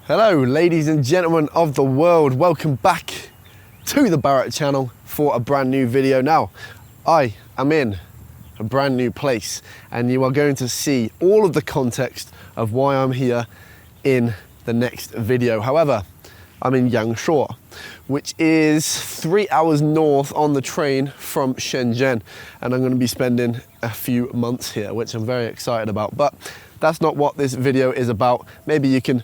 Hello ladies and gentlemen of the world, welcome back to the Barrett channel for a brand new video. Now, I am in a brand new place and you are going to see all of the context of why I'm here in the next video. However, I'm in Yangshuo, which is 3 hours north on the train from Shenzhen, and I'm going to be spending a few months here, which I'm very excited about. But that's not what this video is about. Maybe you can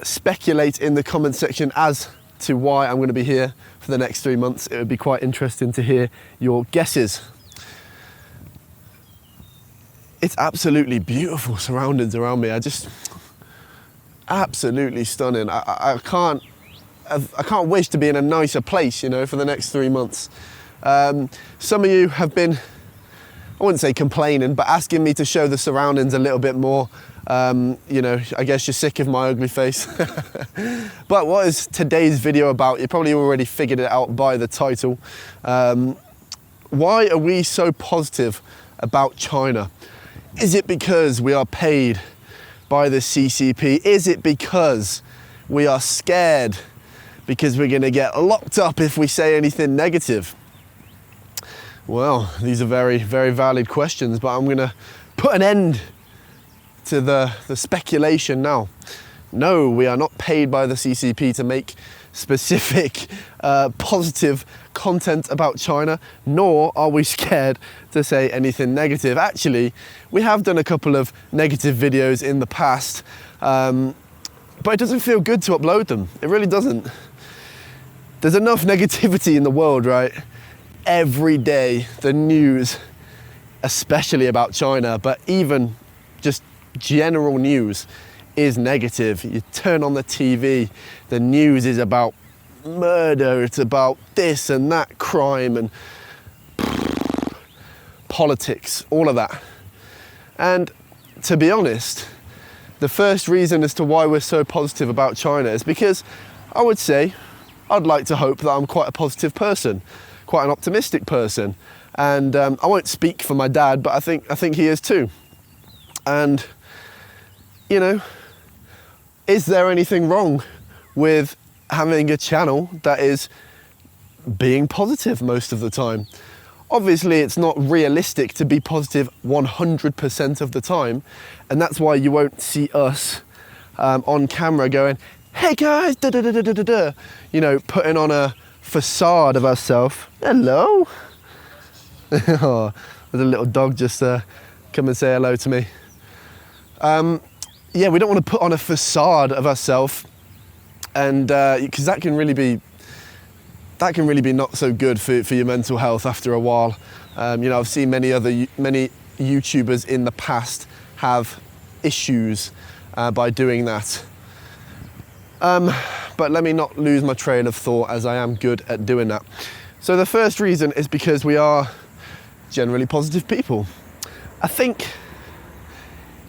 speculate in the comment section as to why I'm going to be here for the next 3 months. It would be quite interesting to hear your guesses. It's absolutely beautiful surroundings around me. Absolutely stunning. I can't wish to be in a nicer place, you know, for the next 3 months. Some of you have been, I wouldn't say complaining, but asking me to show the surroundings a little bit more. You know, I guess you're sick of my ugly face. But what is today's video about? You probably already figured it out by the title. Why are we so positive about China? Is it because we are paid by the CCP? Is it because we are scared because we're going to get locked up if we say anything negative? Well, these are very, very valid questions, but I'm going to put an end to the speculation now. No, we are not paid by the CCP to make specific positive content about China, nor are we scared to say anything negative. Actually, we have done a couple of negative videos in the past, but it doesn't feel good to upload them. It really doesn't. There's enough negativity in the world, right? Every day, the news, especially about China, but even just general news is negative. You turn on the TV, the news is about murder, it's about this and that crime and politics, all of that. And to be honest, the first reason as to why we're so positive about China is because I would say, I'd like to hope that I'm quite a positive person, quite an optimistic person. And I won't speak for my dad, but I think he is too. And you know, is there anything wrong with having a channel that is being positive most of the time? Obviously, it's not realistic to be positive 100% of the time, and that's why you won't see us on camera going, "Hey guys, da da da da da da," you know, putting on a facade of ourselves. Hello. Oh, there's a little dog just come and say hello to me. Yeah, we don't want to put on a facade of ourselves, and because that can really be not so good for your mental health after a while. You know, I've seen many YouTubers in the past have issues by doing that. But let me not lose my train of thought, as I am good at doing that. So the first reason is because we are generally positive people. I think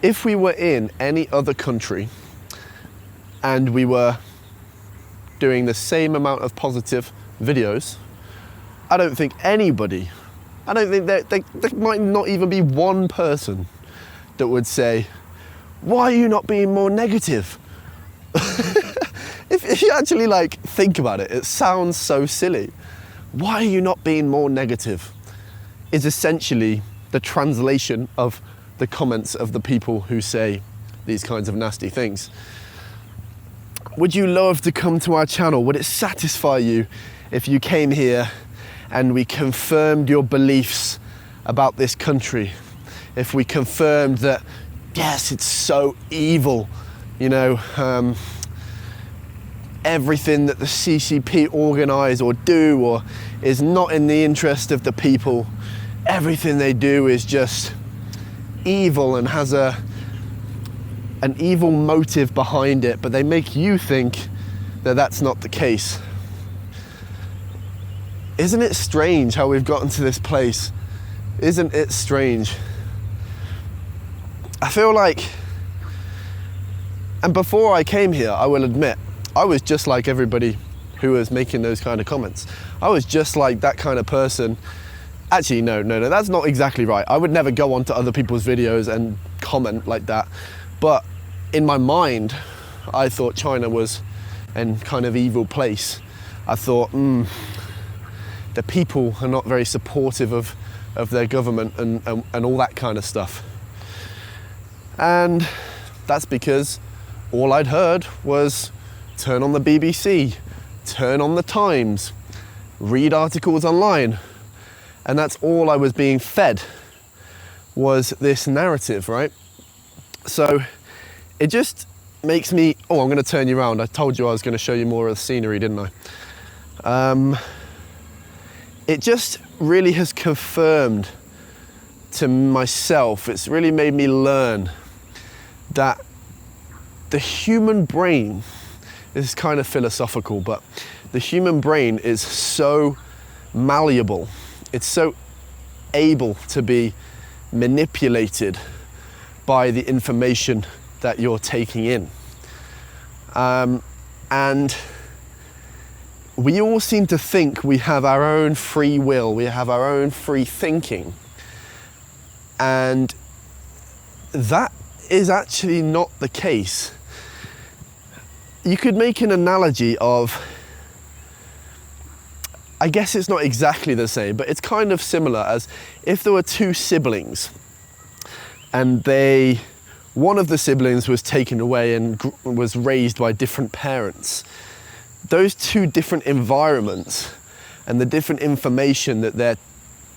if we were in any other country and we were doing the same amount of positive videos, I don't think anybody, there might not even be one person that would say, "Why are you not being more negative?" If you actually think about it, it sounds so silly. "Why are you not being more negative?" is essentially the translation of the comments of the people who say these kinds of nasty things. Would you love to come to our channel? Would it satisfy you if you came here and we confirmed your beliefs about this country? If we confirmed that, yes, it's so evil, you know, everything that the CCP organise or do or is not in the interest of the people, everything they do is just evil and has an evil motive behind it, but they make you think that that's not the case. Isn't it strange how we've gotten to this place? Isn't it strange? I feel like, and before I came here, I will admit, I was just like everybody who was making those kind of comments. I was just like that kind of person. Actually, no, that's not exactly right. I would never go onto other people's videos and comment like that. But in my mind, I thought China was a kind of evil place. I thought, the people are not very supportive of their government and all that kind of stuff. And that's because all I'd heard was turn on the BBC, turn on the Times, read articles online. And that's all I was being fed, was this narrative, right? So it just makes me, oh, I'm going to turn you around. I told you I was going to show you more of the scenery, didn't I? It just really has confirmed to myself, it's really made me learn that the human brain, this is kind of philosophical, but the human brain is so malleable. It's so able to be manipulated by the information that you're taking in. And we all seem to think we have our own free will, we have our own free thinking. And that is actually not the case. You could make an analogy of, I guess it's not exactly the same, but it's kind of similar as if there were two siblings and one of the siblings was taken away and was raised by different parents. Those two different environments and the different information that they're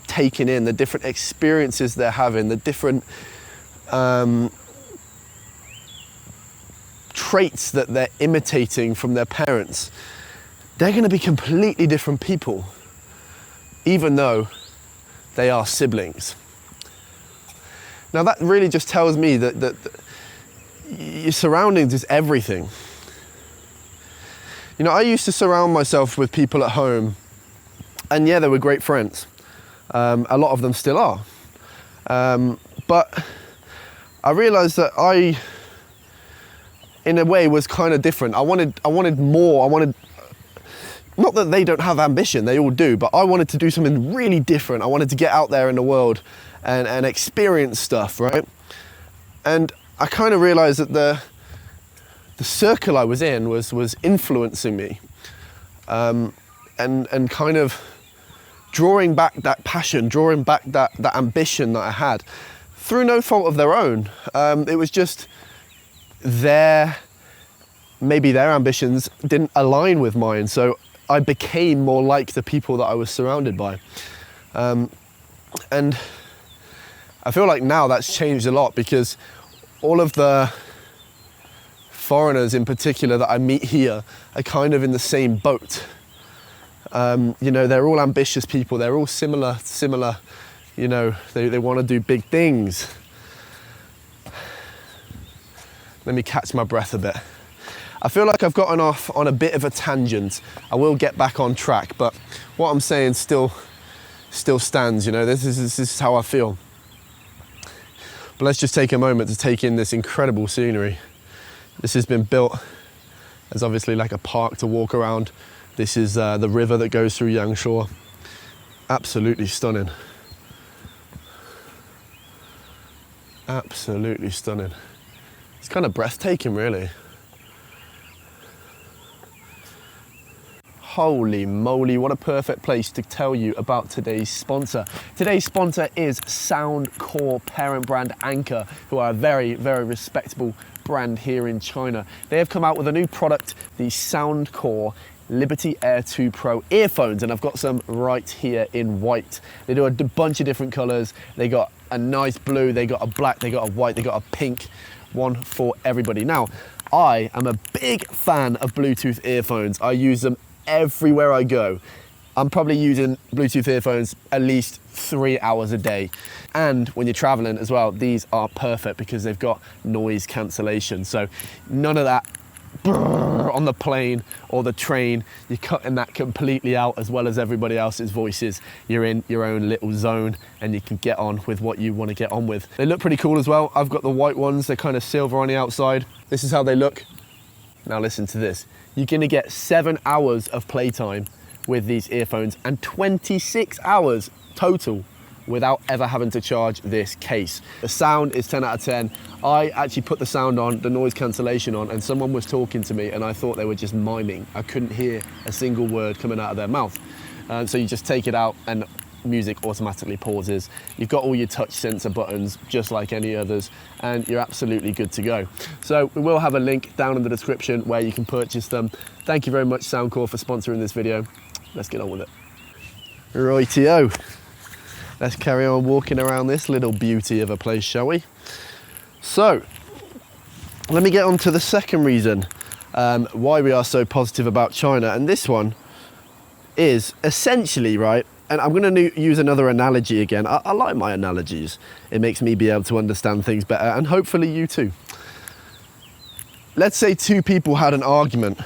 taking in, the different experiences they're having, the different traits that they're imitating from their parents, they're going to be completely different people, even though they are siblings. Now that really just tells me that your surroundings is everything. You know, I used to surround myself with people at home, and yeah, they were great friends. A lot of them still are. But I realized that I, in a way, was kind of different. I wanted more. Not that they don't have ambition, they all do, but I wanted to do something really different. I wanted to get out there in the world and experience stuff, right? And I kind of realized that the circle I was in was influencing me, and kind of drawing back that passion, drawing back that ambition that I had through no fault of their own. It was just maybe their ambitions didn't align with mine, so I became more like the people that I was surrounded by. And I feel like now that's changed a lot, because all of the foreigners in particular that I meet here are kind of in the same boat. You know, they're all ambitious people, they're all similar, you know, they want to do big things. Let me catch my breath a bit. I feel like I've gotten off on a bit of a tangent. I will get back on track, but what I'm saying still stands, you know, this is how I feel. But let's just take a moment to take in this incredible scenery. This has been built as obviously like a park to walk around. This is the river that goes through Yangshuo. Absolutely stunning. Absolutely stunning. It's kind of breathtaking, really. Holy moly, what a perfect place to tell you about today's sponsor. Today's sponsor is Soundcore parent brand Anchor, who are a very, very respectable brand here in China. They have come out with a new product, the Soundcore Liberty Air 2 Pro earphones, and I've got some right here in white. They do a bunch of different colors. They got a nice blue, they got a black, they got a white, they got a pink, one for everybody. Now, I am a big fan of Bluetooth earphones. I use them everywhere I go. I'm probably using Bluetooth earphones at least 3 hours a day. And when you're traveling as well, these are perfect because they've got noise cancellation. So none of that on the plane or the train. You're cutting that completely out, as well as everybody else's voices. You're in your own little zone and you can get on with what you want to get on with. They look pretty cool as well. I've got the white ones. They're kind of silver on the outside. This is how they look. Now listen to this. You're going to get 7 hours of playtime with these earphones and 26 hours total without ever having to charge this case. The sound is 10 out of 10. I actually put the sound on, the noise cancellation on, and someone was talking to me and I thought they were just miming. I couldn't hear a single word coming out of their mouth. So you just take it out and music automatically pauses. You've got all your touch sensor buttons just like any others, and you're absolutely good to go. So we will have a link down in the description where you can purchase them. Thank you very much, Soundcore, for sponsoring this video. Let's get on with it. Rightio. Let's carry on walking around this little beauty of a place, shall we? So, let me get on to the second reason why we are so positive about China. And this one is essentially, right, and I'm going to use another analogy again. I like my analogies. It makes me be able to understand things better, and hopefully you too. Let's say two people had an argument.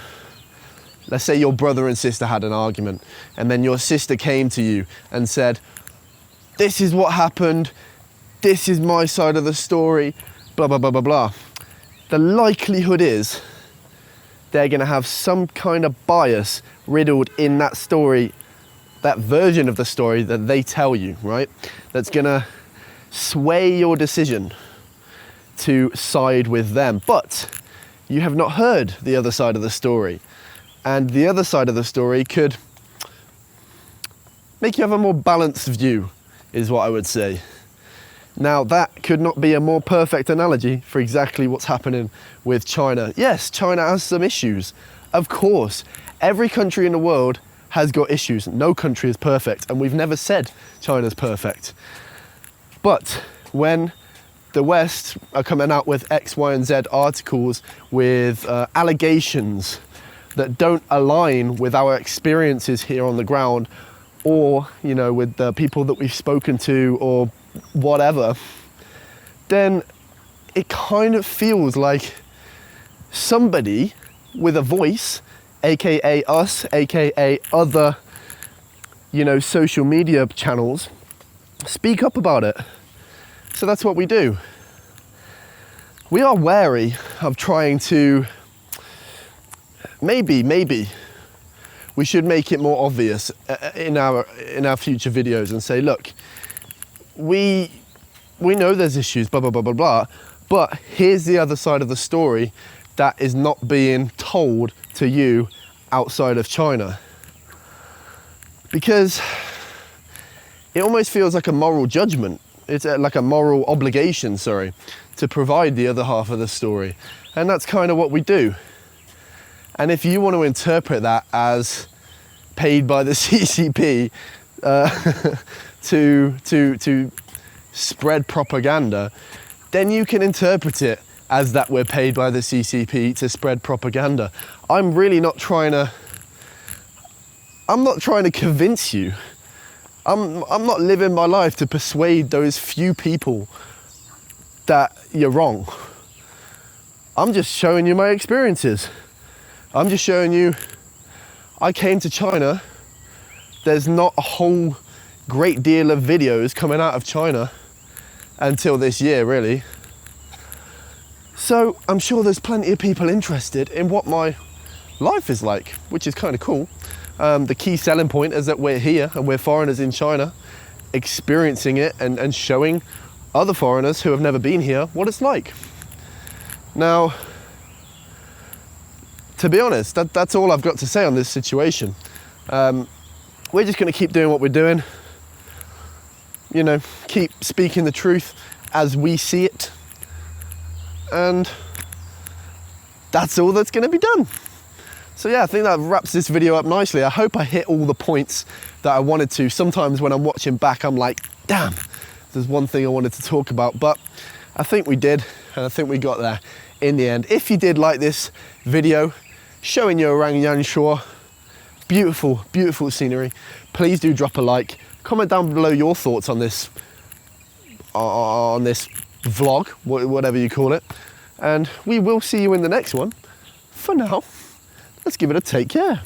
Let's say your brother and sister had an argument, and then your sister came to you and said, this is what happened, this is my side of the story, blah, blah, blah, blah, blah. The likelihood is they're going to have some kind of bias riddled in that story, that version of the story that they tell you, right? That's going to sway your decision to side with them. But you have not heard the other side of the story. And the other side of the story could make you have a more balanced view, is what I would say. Now, that could not be a more perfect analogy for exactly what's happening with China. Yes, China has some issues. Of course, every country in the world has got issues. No country is perfect, and we've never said China's perfect. But when the West are coming out with X, Y, and Z articles with allegations that don't align with our experiences here on the ground, or, you know, with the people that we've spoken to or whatever, then it kind of feels like somebody with a voice, aka us, aka other, you know, social media channels, speak up about it. So that's what we do. We are wary of trying to, maybe we should make it more obvious in our future videos and say, look, we know there's issues, blah, blah, blah, blah, blah, but here's the other side of the story that is not being told to you outside of China. Because it almost feels like a moral judgment. It's like a moral obligation, sorry, to provide the other half of the story. And that's kind of what we do. And if you want to interpret that as paid by the CCP to spread propaganda, then you can interpret it as that we're paid by the CCP to spread propaganda. I'm really not trying to, I'm not trying to convince you. I'm not living my life to persuade those few people that you're wrong. I'm just showing you my experiences. I'm just showing you, I came to China. There's not a whole great deal of videos coming out of China until this year, really. So I'm sure there's plenty of people interested in what my life is like, which is kind of cool. The key selling point is that we're here and we're foreigners in China, experiencing it and showing other foreigners who have never been here what it's like. Now, to be honest, that's all I've got to say on this situation. We're just going to keep doing what we're doing. You know, keep speaking the truth as we see it. And that's all that's going to be done. So yeah, I think that wraps this video up nicely. I hope I hit all the points that I wanted to. Sometimes when I'm watching back, I'm like, damn, there's one thing I wanted to talk about. But I think we did, and I think we got there in the end. If you did like this video, showing you around Yanshaw, beautiful, beautiful scenery, please do drop a like. Comment down below your thoughts on this vlog, whatever you call it. And we will see you in the next one. For now, let's give it a take care.